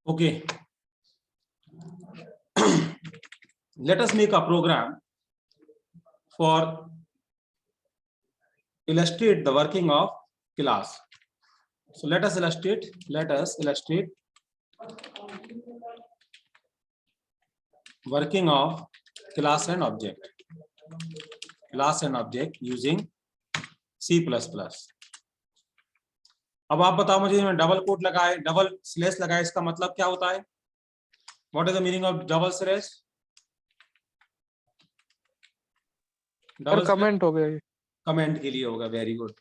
Okay, let us make a program for illustrate the working of class. So let us illustrate working of class and object using C++. अब आप बताओ मुझे, मैं double coat लगाए, double slash लगाए, इसका मतलब क्या होता है? What is the meaning of double slash? Double comment हो गया, कमेंट के लिए होगा। Very good.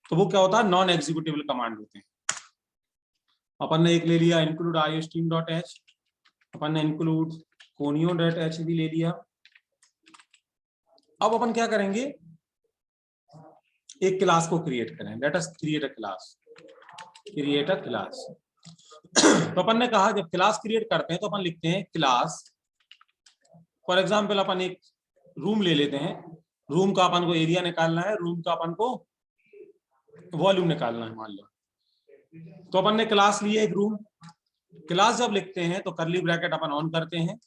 तो वो क्या होता है? नॉन एग्जीक्यूटिबल कमांड होते हैं। अपन ने एक ले लिया इंक्लूड iostream.h, अपन ने इंक्लूड conio.h भी ले लिया। अब अपन क्या करेंगे? एक क्लास को क्रिएट करें। Let us create a class. तो अपन ने कहा जब क्लास क्रिएट करते हैं तो अपन लिखते हैं क्लास। फॉर एग्जांपल अपन एक रूम ले लेते हैं। रूम का अपन को एरिया निकालना है, रूम का अपन को वॉल्यूम निकालना है मान लो। तो अपन ने क्लास लिया एक रूम। क्लास जब लिखते हैं तो करली ब्रैकेट अपन ऑन करते हैं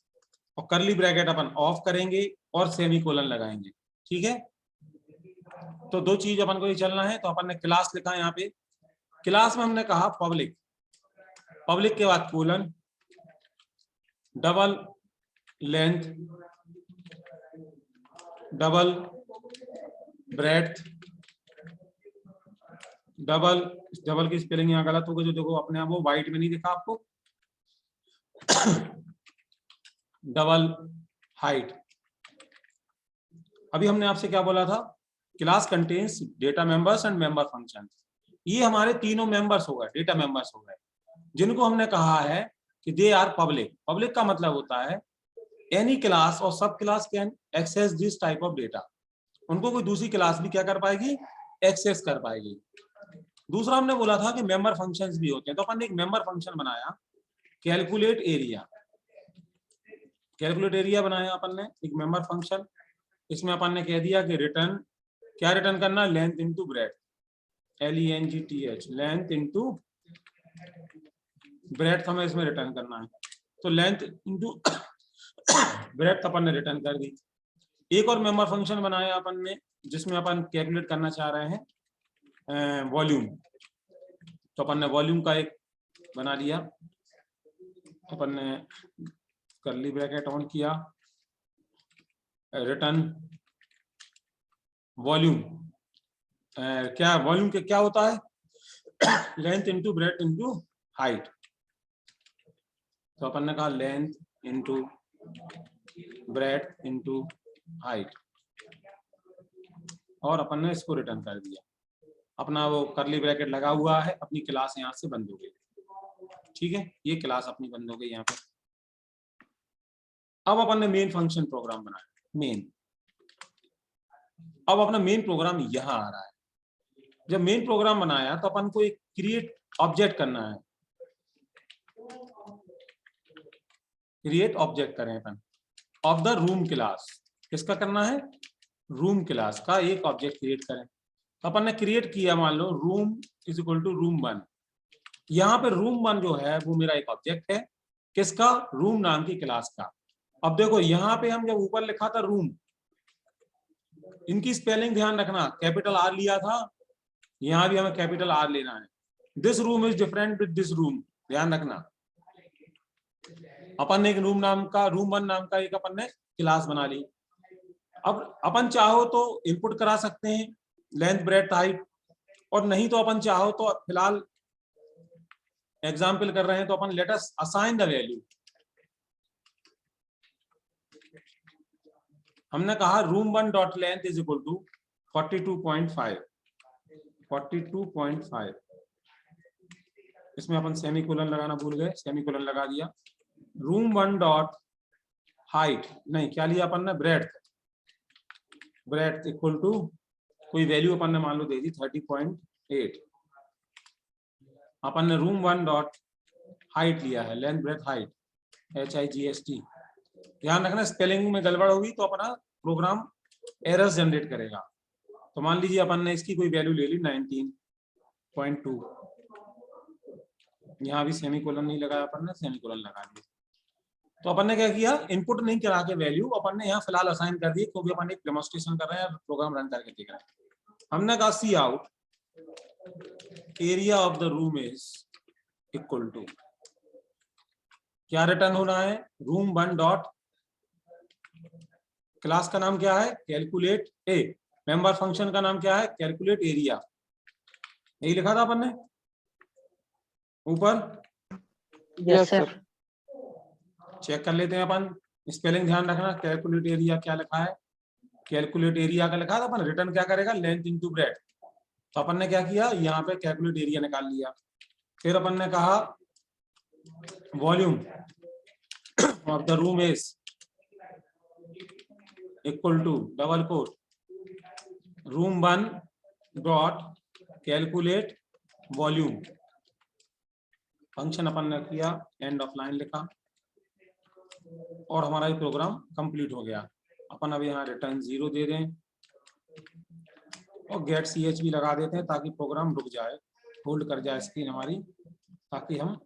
और करली ब्रैकेट अपन ऑफ करेंगे और सेमीकोलन लगाएंगे। ठीक है, तो दो चीज अपन को ये चलना है। तो अपन ने क्लास लिखा यहाँ पे। क्लास में हमने कहा पब्लिक, पब्लिक के बाद colon, double length, double breadth, double की स्पेलिंग यहाँ गलत हो गई, जो देखो अपने आप वो व्हाइट में नहीं दिखा आपको। Double height. अभी हमने आपसे क्या बोला था? Class contains data members and member function. ये हमारे तीनों मेंबर्स हो गए, डेटा मेंबर्स हो गए, जिनको हमने कहा है कि दे आर पब्लिक। पब्लिक का मतलब होता है एनी क्लास और subclass can access this type of data. उनको कोई दूसरी क्लास भी क्या कर पाएगी? एक्सेस कर पाएगी। दूसरा हमने बोला था कि मेंबर फंक्शंस भी होते हैं। तो अपन ने एक मेंबर फंक्शन बनाया, कैलकुलेट एरिया। कैलकुलेट एरिया बनाया अपन ने एक मेंबर फंक्शन। इसमें अपन ने कह दिया कि रिटर्न, क्या रिटर्न करना? Length into breadth, LENGTH, length into breadth हमें इसमें रिटर्न करना है। तो लेंथ इनटू ब्रेड्थ अपन ने रिटर्न कर दी। एक और मेंबर फंक्शन बनाया अपन ने जिसमें अपन कैलकुलेट करना चाह रहे हैं वॉल्यूम। तो अपन ने वॉल्यूम का एक बना लिया। अपन ने करली ब्रैकेट ऑन किया, रिटर्न वॉल्यूम। क्या वॉल्यूम के क्या होता है? Length into breadth into height. तो अपन ने कहा length into breadth into height और अपन ने इसको रिटर्न कर दिया। अपना वो करली ब्रैकेट लगा हुआ है, अपनी क्लास यहाँ से बंद हो गई। ठीक है, ये क्लास अपनी बंद हो गई यहाँ पे। अब अपन ने मेन फंक्शन प्रोग्राम बनाया, मेन। अब अपना मेन प्रोग्राम यहाँ आ रहा है। जब मेन प्रोग्राम बनाया तो अपन को एक क्रिएट ऑब्जेक्ट करना है। क्रिएट ऑब्जेक्ट करें अपन ऑफ द रूम क्लास। किसका करना है? रूम क्लास का एक ऑब्जेक्ट क्रिएट करें। अपन ने क्रिएट किया, मान लो room is equal to room 1। यहाँ पे रूम 1 जो है वो मेरा एक ऑब्जेक्ट है। किसका? रूम नाम की क्लास का। अब देखो यहाँ पे हम जब ऊपर लिखा था रूम, इनकी स्पेलिंग ध्यान रखना, कैपिटल R लिया था, यहाँ भी हमें कैपिटल R लेना है। This room is different with this room, ध्यान रखना। अपन ने एक रूम 1 नाम का एक अपन ने क्लास बना ली। अब अपन चाहो तो इनपुट करा सकते हैं लेंथ ब्रेड्थ हाइट, और नहीं तो अपन चाहो तो फिलहाल एग्जाम्पल कर रहे हैं तो अपन let us assign the value. हमने कहा room 1 dot length is equal to 42.5। इसमें अपन सेमीकोलन लगाना भूल गए, सेमीकोलन लगा दिया। रूम 1 डॉट हाइट, नहीं क्या लिया अपन ने? ब्रेड्थ इक्वल टू कोई वैल्यू अपन ने मान लो दे दी 30.8। अपन ने रूम 1 डॉट हाइट लिया है, लेंथ ब्रेड्थ हाइट HIGST। ध्यान रखना स्पेलिंग में गड़बड़ होगी तो अपना प्रोग्राम एरर्स जनरेट करेगा। तो मान लीजिए अपन ने इसकी कोई वैल्यू ले ली 19.2। यहाँ भी सेमीकोलन नहीं लगाया अपन ने, सेमीकोलन लगा दिया। तो अपन ने क्या किया, इनपुट नहीं करा के वैल्यू अपन ने यहाँ फिलहाल असाइन कर दी, क्योंकि अपन एक डेमोन्स्ट्रेशन कर रहे हैं, प्रोग्राम रन करके दिख रहे हैं। हमने कहा C out area of the room is equal to, क्या रिटर्न होना है, रूम वन डॉट, क्लास का नाम क्या है, कैलकुलेट ए, मेंबर फंक्शन का नाम क्या है, कैलकुलेट एरिया, यही लिखा था अपन ने ऊपर। Yes sir. चेक कर लेते हैं अपन, स्पेलिंग ध्यान रखना, कैलकुलेट एरिया क्या लिखा है, कैलकुलेट एरिया का लिखा था अपन, रिटर्न क्या करेगा, लेंथ इनटू ब्रेड्थ। तो अपन ने क्या किया, यहाँ पे कैलकुलेट एरिया निकाल लिया। फिर अपन ने कहा volume of the room is equal to double quote room one dot calculate volume, function अपन ने किया, एंड ऑफ लाइन लिखा, और हमारा ये प्रोग्राम कंप्लीट हो गया। अपन अब यहाँ रिटर्न 0 दे दें और गेट ch भी लगा देते हैं, ताकि प्रोग्राम रुक जाए, होल्ड कर जाए स्क्रीन हमारी, ताकि हम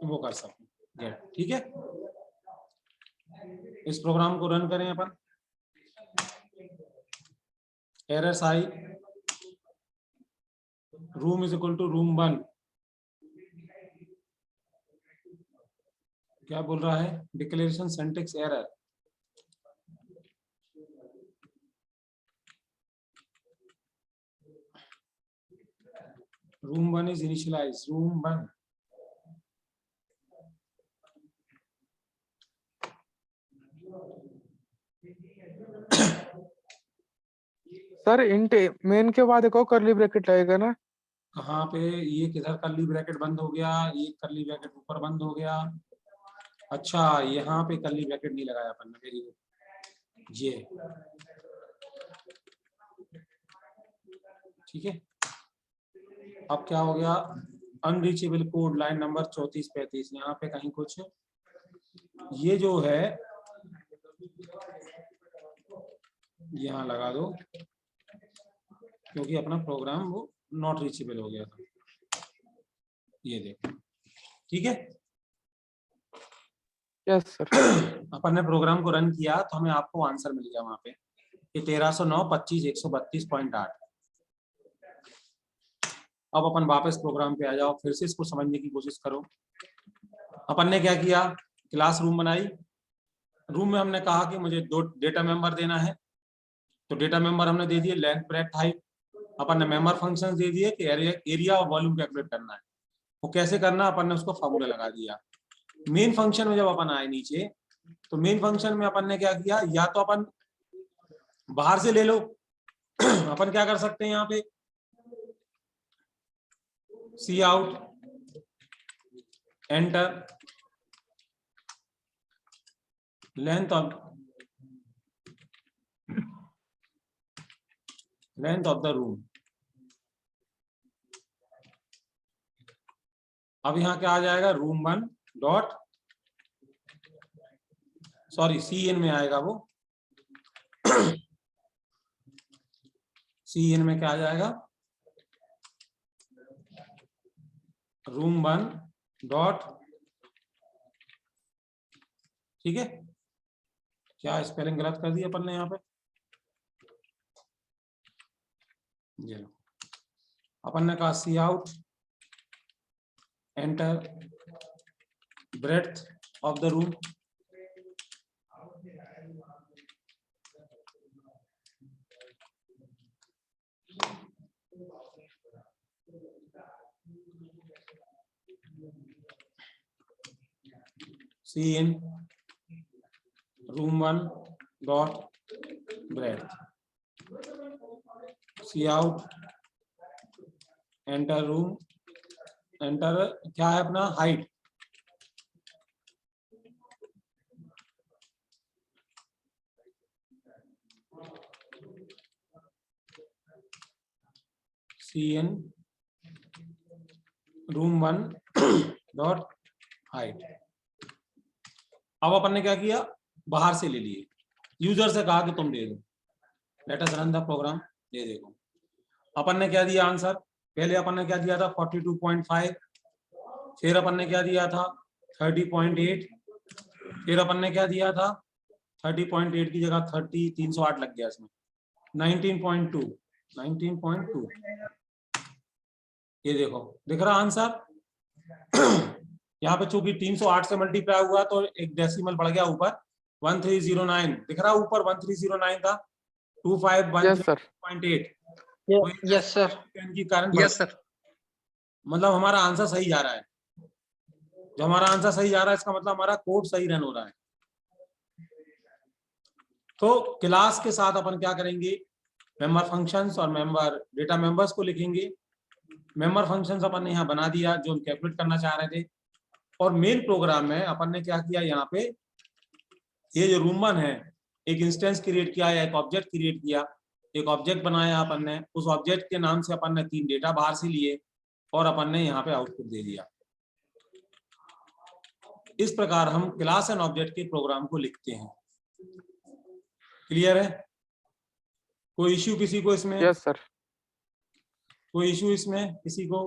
वो कर सकें गेट। ठीक है, इस प्रोग्राम को रन करें अपन। एरर्स आई, room is equal to room one, क्या बोल रहा है, declaration syntax error, room one is initialize, room one, sir int main के बाद एक और करली ब्रैकेट लगेगा ना? कहाँ पे, ये किधर करली ब्रैकेट बंद हो गया, ये करली ब्रैकेट ऊपर बंद हो गया। अच्छा, यहाँ पे करली ब्रैकेट नहीं लगाया अपन ने, वेरी गुड, ये ठीक है। अब क्या हो गया, अनरीचेबल कोड लाइन नंबर 34-35, यहाँ पे कहीं कुछ ये जो है यहाँ लगा दो, क्योंकि अपना प्रोग्राम वो नॉट रीचेबल हो गया था, ये देखो। ठीक है, यस सर। अपन ने प्रोग्राम को रन किया तो हमें आपको आंसर मिल गया वहां पे, ये 1309.25.132.8। अब अपन वापस प्रोग्राम पे आ जाओ, फिर से इसको समझने की कोशिश करो। अपन ने क्या किया, क्लास रूम बनाई, रूम में हमने कहा कि मुझे 2 डेटा मेंबर देना है, तो डेटा मेंबर हमने दे दिए लेंथ ब्रेड्थ हाइट। अपन ने मेंबर फंक्शन दे दिए कि एरिया और वॉल्यूम कैलकुलेट करना है, वो कैसे करना, अपन ने उसको फॉर्मूला लगा दिया। मेन फंक्शन में जब अपन आए नीचे, तो मेन फंक्शन में अपन ने क्या किया, या तो अपन बाहर से ले लो, अपन क्या कर सकते हैं यहाँ पे, C out enter length of the room. अब यहाँ क्या आ जाएगा, room one dot, sorry C in में आएगा वो, सी एन में क्या आ जाएगा, रूम वन डॉट, ठीक है। क्या स्पेलिंग गलत कर दी अपन ने यहाँ पे, ये अपन ने कहा C out enter breadth of the room, C in room one dot breadth, C out enter room, enter क्या है अपना, height, C in room one dot height. अब अपन ने क्या किया, बाहर से ले लिए, यूजर से कहा कि तुम दे दो, let us run the program. ये देखो अपन ने क्या दिया आंसर, पहले अपन ने क्या दिया था 42.5, फिर अपन ने क्या दिया था 30.8, फिर अपन ने क्या दिया था 30.8 की जगह 308 लग गया इसमें 19.2 ये देखो दिख रहा आंसर। यहाँ पे चूंकि 308 से मल्टीप्लाई हुआ तो एक डेसिमल बढ़ गया ऊपर 1309 दिख रहा ऊपर 1309 था 2513.8 यस सर, की कारण यस सर। मतलब हमारा आंसर सही जा रहा है। जो हमारा आंसर सही जा रहा है इसका मतलब हमारा कोड सही रन हो रहा है। तो क्लास के साथ अपन क्या करेंगे, मेंबर फंक्शंस और मेंबर डेटा मेंबर्स को लिखेंगे। मेंबर फंक्शंस अपन ने यहाँ बना दिया जो हम कैलकुलेट करना चाह रहे थे। और मेन प्रोग्राम में अपन ने क्या किया, यहाँ पे ये जो रूम 1 है एक इंस्टेंस क्रिएट किया या एक ऑब्जेक्ट क्रिएट किया, एक ऑब्जेक्ट बनाया अपन ने, उस ऑब्जेक्ट के नाम से अपन ने 3 डेटा बाहर से लिए और अपन ने यहाँ पे आउटपुट दे दिया। इस प्रकार हम क्लास एंड ऑब्जेक्ट के प्रोग्राम को लिखते हैं। क्लियर है? कोई इश्यू किसी को इसमें? Yes sir. कोई इश्यू इसमें किसी को?